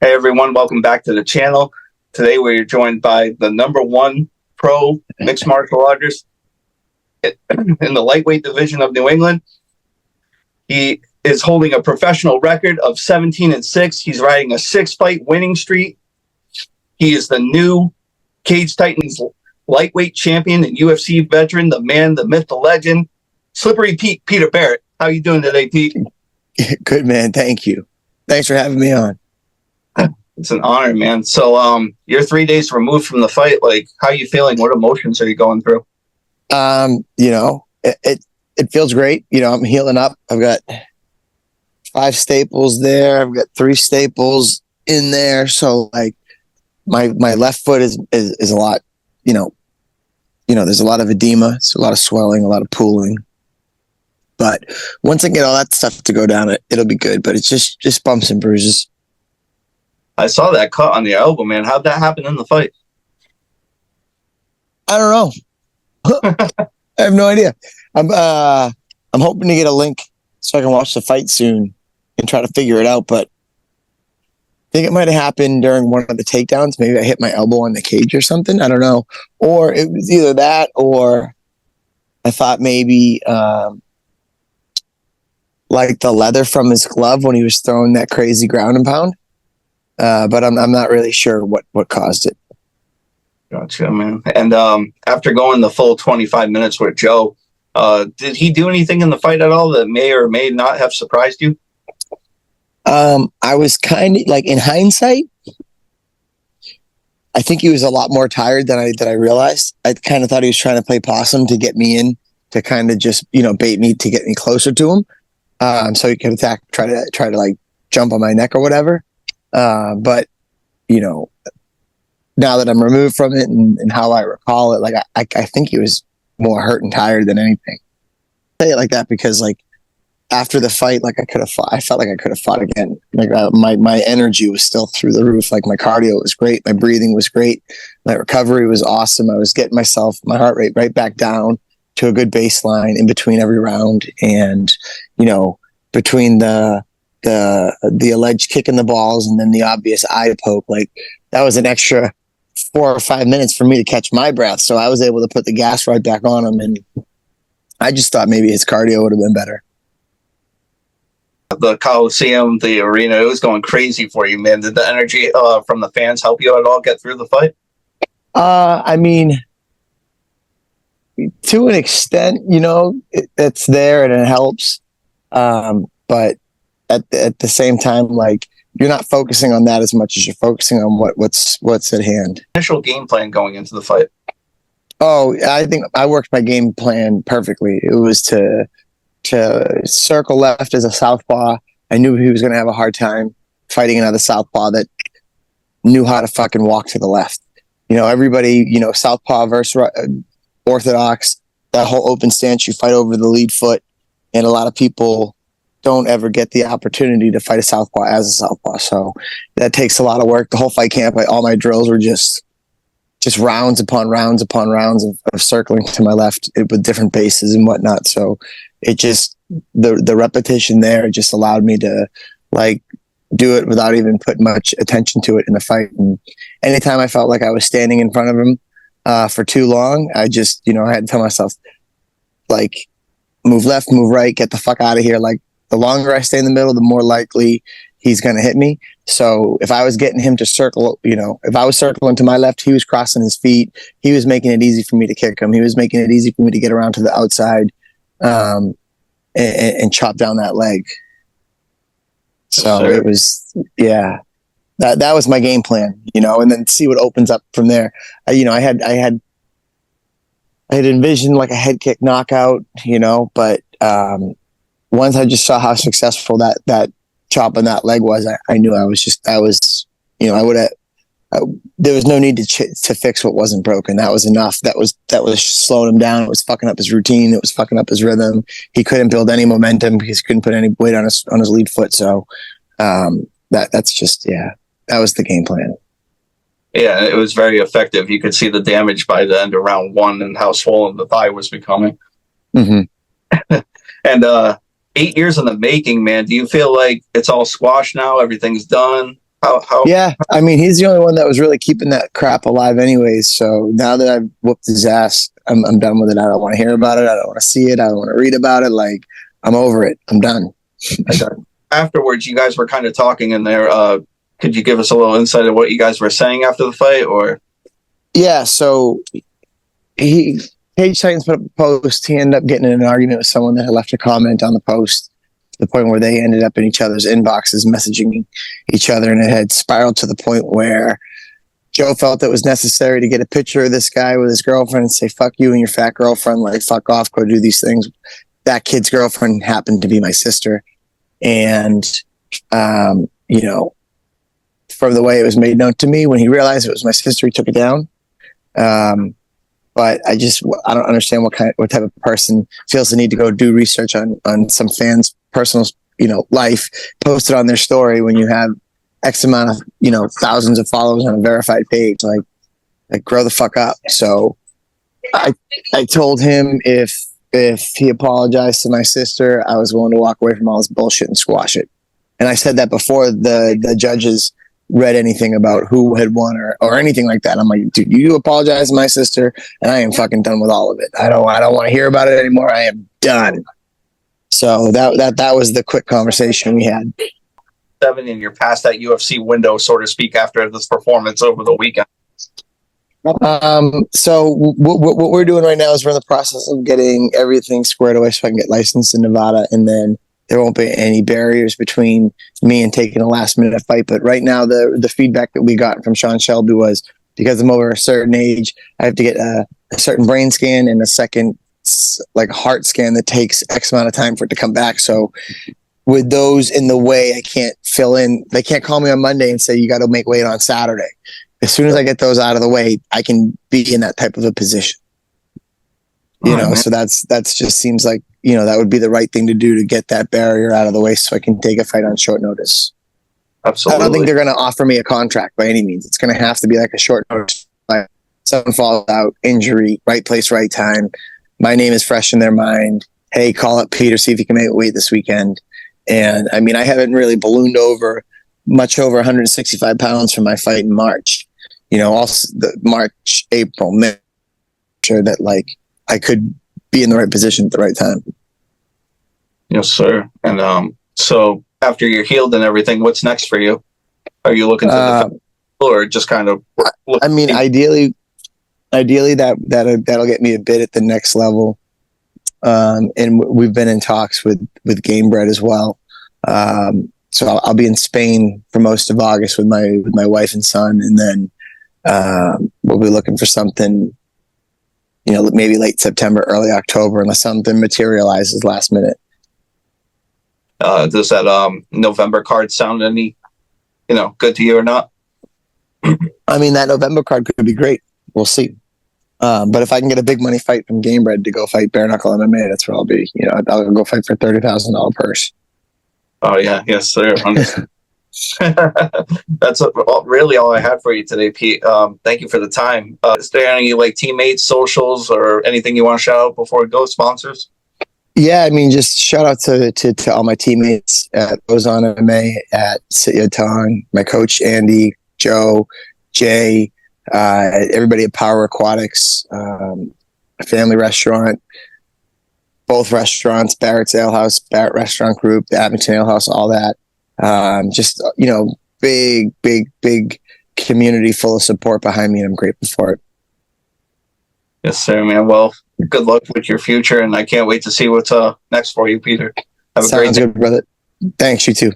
Hey everyone, welcome back to the channel. Today we're joined by the #1 pro mixed martial artist in the lightweight division of New England. He is holding a professional record of 17-6. He's riding a 6-fight winning streak. He is the new Cage Titans lightweight champion and UFC veteran, the man, the myth, the legend, Slippery Pete, Peter Barrett. How you doing today, Pete? Good, man. Thank you. Thanks for having me on. It's an honor, man. So, you're 3 days removed from the fight. Like, how are you feeling? What emotions are you going through? It feels great. I'm healing up. I've got 5 staples there. I've got 3 staples in there. So, like, my left foot is a lot. There's a lot of edema. It's a lot of swelling, a lot of pooling. But once I get all that stuff to go down, it'll be good. But it's just bumps and bruises. I saw that cut on the elbow, man. How'd that happen in the fight? I don't know. I have no idea. I'm hoping to get a link so I can watch the fight soon and try to figure it out. But I think it might have happened during one of the takedowns. Maybe I hit my elbow on the cage or something. I don't know. Or it was either that or I thought maybe like the leather from his glove when he was throwing that crazy ground and pound. But I'm not really sure what caused it. Gotcha, man. And after going the full 25 minutes with Joe, did he do anything in the fight at all that may or may not have surprised you? I was kind of like, in hindsight, I think he was a lot more tired than I realized. I kind of thought he was trying to play possum to get me in, to kind of just bait me to get me closer to him, so he could attack, try to like jump on my neck or whatever. But now that I'm removed from it and how I recall it, like I think he was more hurt and tired than anything. I say it like that because like after the fight, like I felt like I could have fought again. Like my energy was still through the roof. Like my cardio was great. My breathing was great. My recovery was awesome. I was getting my heart rate right back down to a good baseline in between every round. And, between the alleged kick in the balls and then the obvious eye poke, like that was an extra 4 or 5 minutes for me to catch my breath. So I was able to put the gas right back on him. And I just thought maybe his cardio would have been better. The Coliseum, the arena, it was going crazy for you, man. Did the energy from the fans help you at all get through the fight? I mean, to an extent, it's there and it helps. But at the same time, like you're not focusing on that as much as you're focusing on what's at hand. Initial game plan going into the fight. Oh, I think I worked my game plan perfectly. It was to circle left as a southpaw. I knew he was going to have a hard time fighting another southpaw that knew how to fucking walk to the left. Everybody, southpaw versus orthodox, that whole open stance, you fight over the lead foot. And a lot of people don't ever get the opportunity to fight a southpaw as a southpaw. So that takes a lot of work. The whole fight camp, all my drills were just rounds upon rounds upon rounds of circling to my left with different bases and whatnot. So it just, the repetition there just allowed me to like do it without even putting much attention to it in the fight. And anytime I felt like I was standing in front of him for too long, I just, I had to tell myself, like, move left, move right, get the fuck out of here. Like, the longer I stay in the middle, the more likely he's going to hit me. So if I was getting him to circle, if I was circling to my left, he was crossing his feet. He was making it easy for me to kick him. He was making it easy for me to get around to the outside and chop down that leg. So it was, yeah, that was my game plan, and then see what opens up from there. I had envisioned like a head kick knockout, but once I just saw how successful that chop on that leg was, I knew I was, there was no need to fix what wasn't broken. That was enough. That was slowing him down. It was fucking up his routine. It was fucking up his rhythm. He couldn't build any momentum because he couldn't put any weight on his lead foot. So, that's just, that was the game plan. Yeah, it was very effective. You could see the damage by the end of round 1 and how swollen the thigh was becoming. Mm-hmm. And 8 years in the making, man. Do you feel like it's all squashed now? Everything's done? How? Yeah, I mean, he's the only one that was really keeping that crap alive, anyways. So now that I've whooped his ass, I'm done with it. I don't want to hear about it. I don't want to see it. I don't want to read about it. Like, I'm over it. I'm done. Afterwards, you guys were kind of talking in there. Could you give us a little insight of what you guys were saying after the fight, or? Yeah, so Cage Titans put up a post. He ended up getting in an argument with someone that had left a comment on the post, to the point where they ended up in each other's inboxes messaging each other, and it had spiraled to the point where Joe felt it was necessary to get a picture of this guy with his girlfriend and say, fuck you and your fat girlfriend, like, fuck off, go do these things. That kid's girlfriend happened to be my sister. And, you know, from the way it was made known to me, when he realized it was my sister, he took it down. But I don't understand what type of person feels the need to go do research on some fan's personal, life, post it on their story when you have X amount of, thousands of followers on a verified page. Like grow the fuck up. So I told him if he apologized to my sister, I was willing to walk away from all this bullshit and squash it. And I said that before the judges read anything about who had won or anything like that. I'm like, dude, you apologize to my sister, and I am fucking done with all of it. I don't want to hear about it anymore. I am done. So that was the quick conversation we had. 7, and you're past that UFC window, so to speak, after this performance over the weekend. So what we're doing right now is we're in the process of getting everything squared away so I can get licensed in Nevada, and then there won't be any barriers between me and taking a last minute fight. But right now, the feedback that we got from Sean Shelby was, because I'm over a certain age, I have to get a certain brain scan and a second heart scan that takes X amount of time for it to come back. So with those in the way, I can't fill in. They can't call me on Monday and say, you got to make weight on Saturday. As soon as I get those out of the way, I can be in that type of a position. So that's just seems like, that would be the right thing to do, to get that barrier out of the way so I can take a fight on short notice. Absolutely. I don't think they're going to offer me a contract by any means. It's going to have to be like a short notice fight. Someone falls out, injury, right place, right time. My name is fresh in their mind. Hey, call up Peter, see if he can make weight this weekend. And I mean, I haven't really ballooned much over 165 pounds from my fight in March. Also the March, April, May, sure that I could be in the right position at the right time. Yes, sir. And so after you're healed and everything, what's next for you? Are you looking to defend, or just kind of? I mean, ideally, that'll get me a bid at the next level. And we've been in talks with Game Bread as well. So I'll be in Spain for most of August with my wife and son, and then we'll be looking for something, maybe late September, early October, unless something materializes last minute. Does that November card sound any, good to you or not? I mean, that November card could be great. We'll see. But if I can get a big money fight from Game Bread to go fight bare knuckle MMA, that's where I'll be. I'll go fight for $30,000 purse. Oh yeah, yes, sir. That's really all I had for you today, Pete. Thank you for the time. Is there any teammates, socials, or anything you want to shout out before we go? Sponsors? Yeah, I mean, just shout out to all my teammates at Ozone MMA, at Sitya Tong, my coach Andy, Joe, Jay, everybody at Power Aquatics, a family restaurant, both restaurants, Barrett's Ale House, Barrett Restaurant Group, the Abington Ale House, all that. Just, big community full of support behind me, and I'm grateful for it. Yes, sir, man. Well, good luck with your future, and I can't wait to see what's next for you, Peter. Have a great day. Sounds good, brother. Thanks, you too.